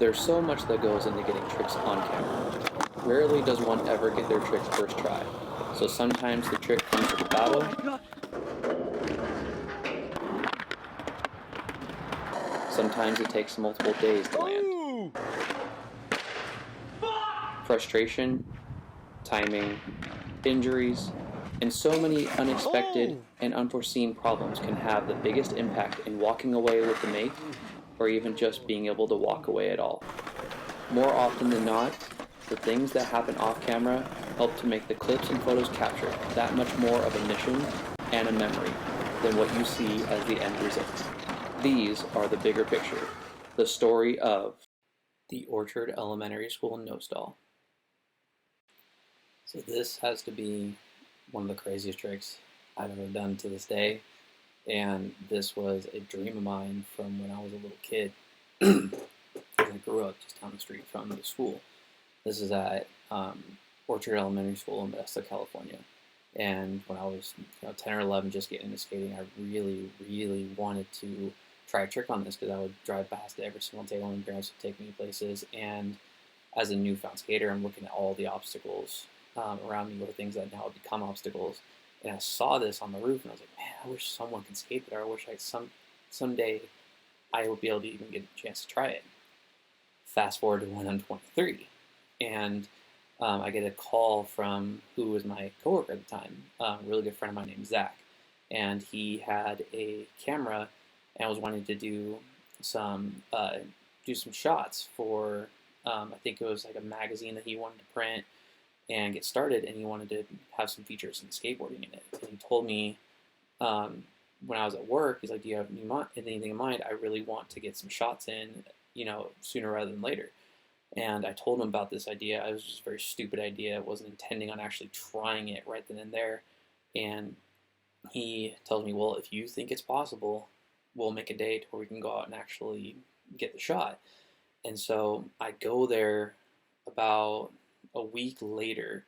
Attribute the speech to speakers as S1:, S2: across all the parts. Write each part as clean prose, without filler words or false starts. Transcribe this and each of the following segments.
S1: There's so much that goes into getting tricks on camera. Rarely does one ever get their trick first try. So sometimes the trick comes with a battle. Sometimes it takes multiple days to land. Frustration, timing, injuries, and so many unexpected and unforeseen problems can have the biggest impact in walking away with the make, or even just being able to walk away at all. More often than not, the things that happen off camera help to make the clips and photos captured that much more of a mission and a memory than what you see as the end result. These are the bigger picture, the story of the Orchard Elementary School in Nosestall. So this has to be one of the craziest tricks I've ever done to this day, and this was a dream of mine from when I was a little kid. I grew up just down the street from the school. This is at Orchard Elementary School in Modesto, California. And when I was 10 or 11, just getting into skating, I really, really wanted to try a trick on this because I would drive past it every single day when my parents would take me places. And as a newfound skater, I'm looking at all the obstacles around me, or things that now have become obstacles. And I saw this on the roof, and I was like, man, I wish someone could skate there. I wish someday I would be able to even get a chance to try it. Fast forward to when I'm 23, and I get a call from who was my coworker at the time, a really good friend of mine named Zac, and he had a camera and was wanting to do some shots for I think it was like a magazine that he wanted to print and get started, and he wanted to have some features in skateboarding in it. And he told me when I was at work, he's like, "Do you have anything in mind? I really want to get some shots in, sooner rather than later." And I told him about this idea. It was just a very stupid idea. I wasn't intending on actually trying it right then and there. And he tells me, well, if you think it's possible, we'll make a date where we can go out and actually get the shot. And so I go there about a week later,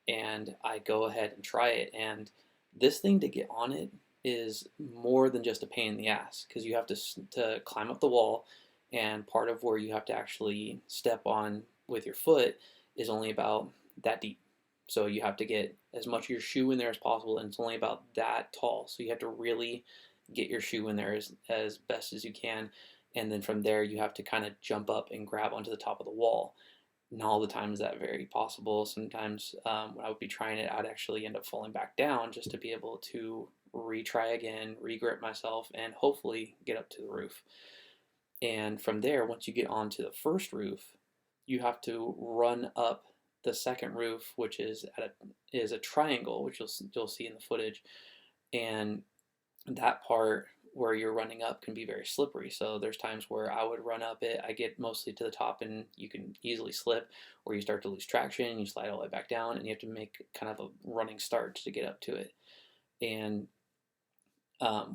S1: and I go ahead and try it. And this thing, to get on it, is more than just a pain in the ass, because you have to climb up the wall, and part of where you have to actually step on with your foot is only about that deep. So you have to get as much of your shoe in there as possible, and it's only about that tall. So you have to really get your shoe in there as best as you can. And then from there, you have to kind of jump up and grab onto the top of the wall. Not all the time is that very possible. Sometimes when I would be trying it, I'd actually end up falling back down just to be able to retry again, re-grip myself, and hopefully get up to the roof. And from there, once you get onto the first roof, you have to run up the second roof, which is a triangle, which you'll see in the footage. And that part where you're running up can be very slippery. So there's times where I would run up it, I get mostly to the top, and you can easily slip, or you start to lose traction, you slide all the way back down, and you have to make kind of a running start to get up to it. And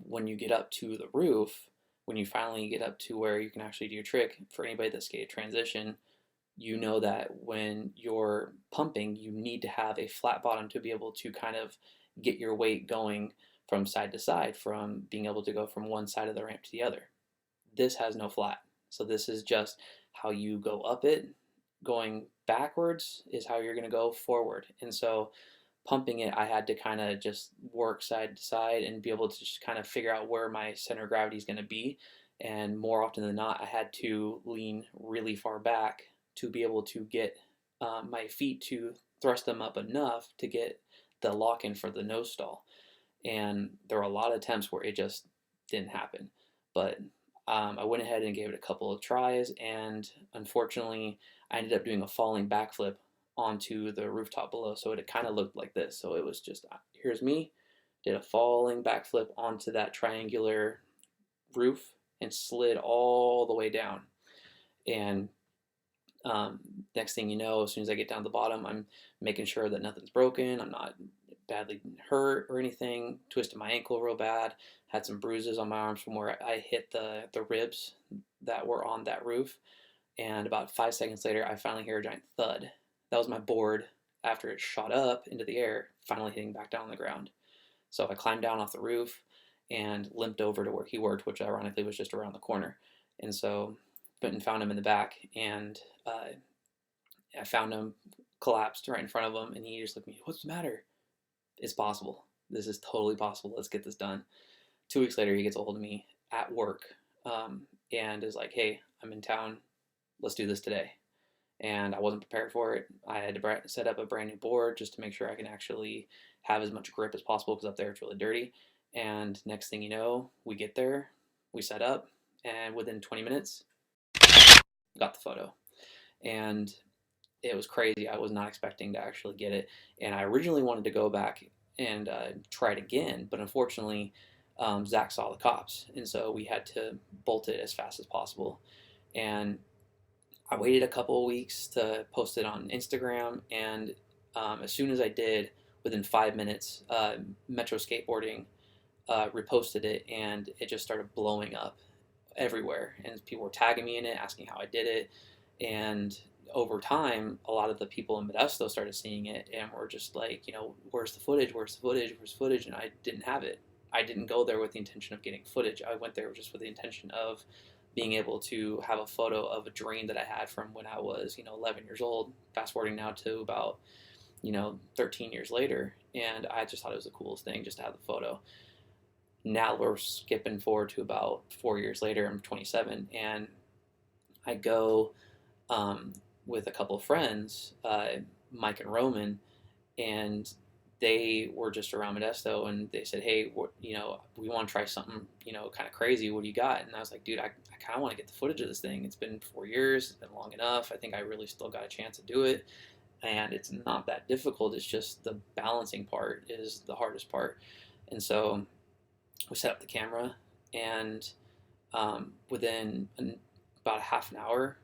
S1: when you get up to the roof, when you finally get up to where you can actually do your trick, for anybody that skated transition, you know that when you're pumping, you need to have a flat bottom to be able to kind of get your weight going from side to side, from being able to go from one side of the ramp to the other. This has no flat. So this is just how you go up it. Going backwards is how you're going to go forward. And so pumping it, I had to kind of just work side to side and be able to just kind of figure out where my center of gravity is going to be. And more often than not, I had to lean really far back to be able to get my feet to thrust them up enough to get the lock in for the nose stall. And there were a lot of attempts where it just didn't happen. But I went ahead and gave it a couple of tries, and unfortunately, I ended up doing a falling backflip onto the rooftop below. So it kind of looked like this. So it was just, here's me, did a falling backflip onto that triangular roof and slid all the way down. And next thing you know, as soon as I get down to the bottom, I'm making sure that nothing's broken, I'm not badly hurt or anything, twisted my ankle real bad, had some bruises on my arms from where I hit the ribs that were on that roof. And about 5 seconds later, I finally hear a giant thud. That was my board after it shot up into the air, finally hitting back down on the ground. So I climbed down off the roof and limped over to where he worked, which ironically was just around the corner. And so went and found him in the back, and I found him collapsed right in front of him, and he just looked at me, "What's the matter?" It's possible. This is totally possible. Let's get this done. 2 weeks later, he gets a hold of me at work, and is like, "Hey, I'm in town. Let's do this today." And I wasn't prepared for it. I had to set up a brand new board just to make sure I can actually have as much grip as possible, because up there it's really dirty. And next thing you know, we get there, we set up, and within 20 minutes, got the photo. And it was crazy. I was not expecting to actually get it. And I originally wanted to go back and try it again, but unfortunately, Zac saw the cops. And so we had to bolt it as fast as possible. And I waited a couple of weeks to post it on Instagram, and as soon as I did, within 5 minutes, Metro Skateboarding reposted it, and it just started blowing up everywhere. And people were tagging me in it, asking how I did it, and over time, a lot of the people in Modesto started seeing it, and were just like, where's the footage? Where's the footage? Where's the footage? And I didn't have it. I didn't go there with the intention of getting footage. I went there just with the intention of being able to have a photo of a dream that I had from when I was, 11 years old, fast forwarding now to about, 13 years later. And I just thought it was the coolest thing just to have the photo. Now we're skipping forward to about 4 years later. I'm 27, and I go with a couple of friends, Mike and Roman, and they were just around Modesto, and they said, "Hey, we want to try something, kind of crazy. What do you got?" And I was like, "Dude, I kind of want to get the footage of this thing. It's been 4 years. It's been long enough. I think I really still got a chance to do it, and it's not that difficult. It's just the balancing part is the hardest part." And so we set up the camera, and within about a half an hour,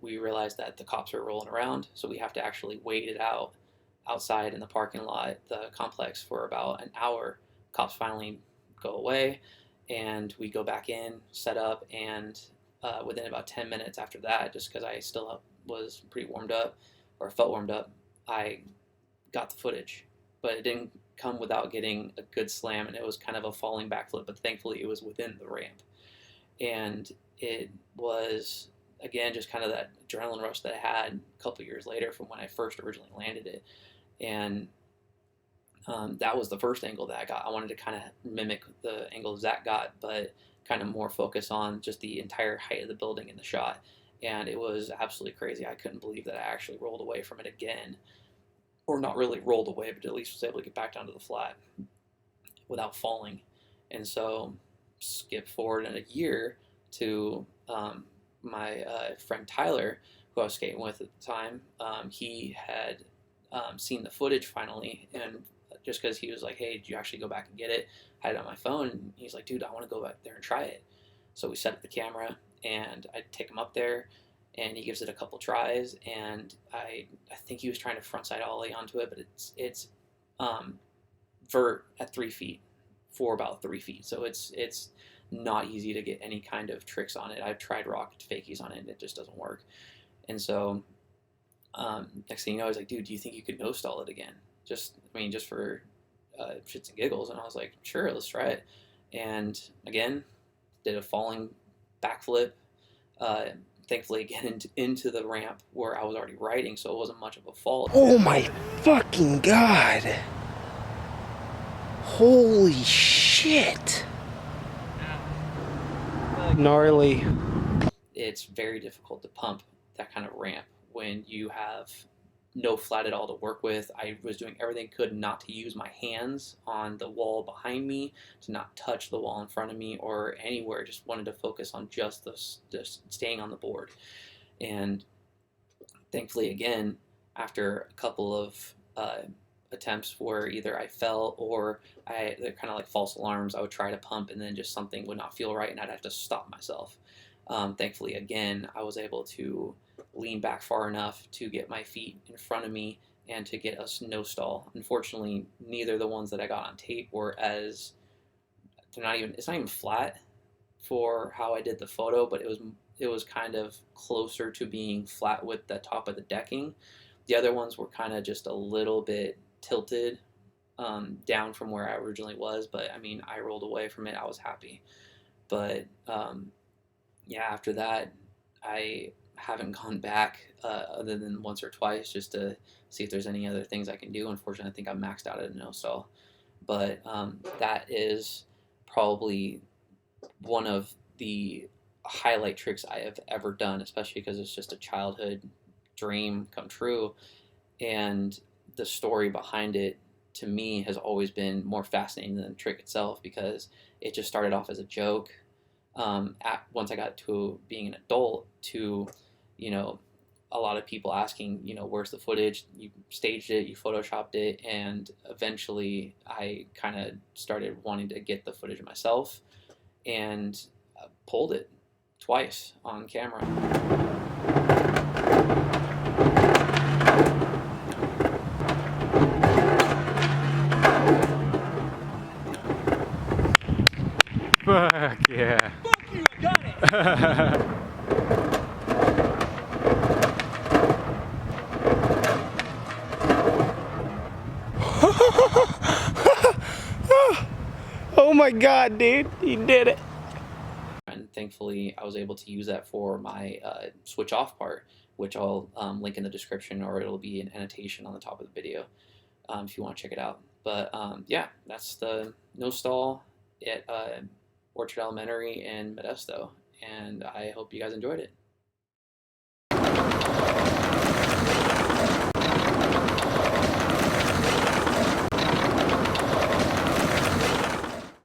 S1: we realized that the cops were rolling around, so we have to actually wait it out outside in the parking lot, the complex, for about an hour. Cops finally go away, and we go back in, set up, and within about 10 minutes after that, just because I still was pretty warmed up, or felt warmed up, I got the footage. But it didn't come without getting a good slam, and it was kind of a falling backflip, but thankfully it was within the ramp. And it was, again, just kind of that adrenaline rush that I had a couple years later from when I first originally landed it. And that was the first angle that I got. I wanted to kind of mimic the angle Zac got, but kind of more focus on just the entire height of the building in the shot. And it was absolutely crazy. I couldn't believe that I actually rolled away from it again. Or not really rolled away, but at least was able to get back down to the flat without falling. And so skip forward in a year to my friend Tyler, who I was skating with at the time. He had seen the footage finally, and just because he was like, "Hey, did you actually go back and get it?" I had it on my phone, and he's like, "Dude, I want to go back there and try it." So we set up the camera, and I take him up there, and he gives it a couple tries, and I think he was trying to frontside ollie onto it, but it's vert at 3 feet for about 3 feet, so it's not easy to get any kind of tricks on it. I've tried rocket fakies on it, and it just doesn't work. And so next thing you know, I was like, "Dude, do you think you could Nosestall it again? Just for shits and giggles." And I was like, "Sure, let's try it." And again, did a falling backflip. Thankfully, again, into the ramp where I was already riding, so it wasn't much of a fall.
S2: Oh my fucking god! Holy shit! Gnarly.
S1: It's very difficult to pump that kind of ramp when you have no flat at all to work with. I was doing everything I could not to use my hands on the wall behind me, to not touch the wall in front of me or anywhere. Just wanted to focus on just staying on the board. And thankfully, again, after a couple of attempts where either I fell or they're kind of like false alarms, I would try to pump, and then just something would not feel right, and I'd have to stop myself. Thankfully, again, I was able to lean back far enough to get my feet in front of me and to get a Nosestall. Unfortunately, neither of the ones that I got on tape were it's not even flat for how I did the photo, but it was kind of closer to being flat with the top of the decking. The other ones were kind of just a little bit tilted down from where I originally was, but I mean, I rolled away from it. I was happy. But yeah, after that, I haven't gone back other than once or twice just to see if there's any other things I can do. Unfortunately, I think I'm maxed out at Nosestall. But that is probably one of the highlight tricks I have ever done, especially because it's just a childhood dream come true. And the story behind it to me has always been more fascinating than the trick itself because it just started off as a joke. Once I got to being an adult, to you know, a lot of people asking, where's the footage? You staged it, you photoshopped it, and eventually I kind of started wanting to get the footage myself and pulled it twice on camera.
S3: Fuck yeah.
S4: Fuck you, I got it!
S2: Oh my god, dude. You did it.
S1: And thankfully, I was able to use that for my switch off part, which I'll link in the description, or it'll be an annotation on the top of the video if you want to check it out. But yeah, that's the Nosestall at Orchard Elementary in Modesto, and I hope you guys enjoyed it.